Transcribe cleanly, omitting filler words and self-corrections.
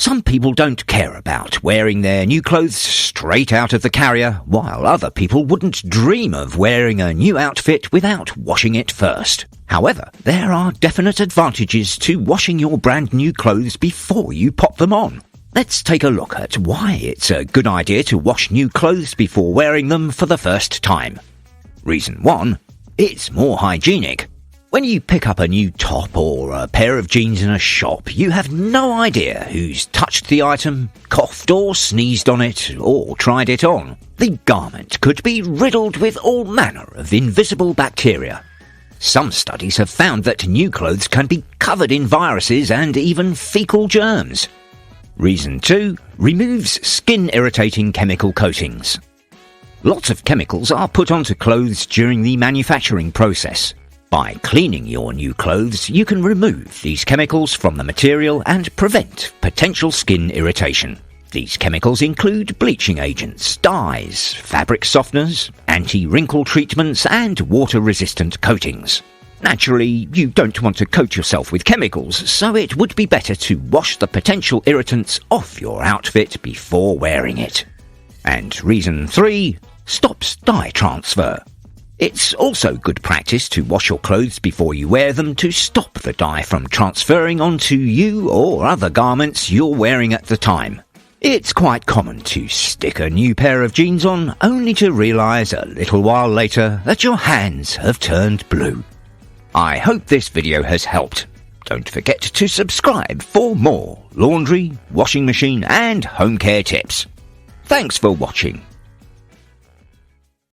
Some people don't care about wearing their new clothes straight out of the carrier, while other people wouldn't dream of wearing a new outfit without washing it first. However, there are definite advantages to washing your brand new clothes before you pop them on. Let's take a look at why it's a good idea to wash new clothes before wearing them for the first time. Reason 1. It's more hygienic. When you pick up a new top or a pair of jeans in a shop, you have no idea who's touched the item, coughed or sneezed on it, or tried it on. The garment could be riddled with all manner of invisible bacteria. Some studies have found that new clothes can be covered in viruses and even fecal germs. Reason 2. Removes skin-irritating chemical coatings. Lots of chemicals are put onto clothes during the manufacturing process. By cleaning your new clothes, you can remove these chemicals from the material and prevent potential skin irritation. These chemicals include bleaching agents, dyes, fabric softeners, anti-wrinkle treatments, and water-resistant coatings. Naturally, you don't want to coat yourself with chemicals, so it would be better to wash the potential irritants off your outfit before wearing it. And reason 3, stops dye transfer. It's also good practice to wash your clothes before you wear them to stop the dye from transferring onto you or other garments you're wearing at the time. It's quite common to stick a new pair of jeans on only to realise a little while later that your hands have turned blue. I hope this video has helped. Don't forget to subscribe for more laundry, washing machine and home care tips. Thanks for watching.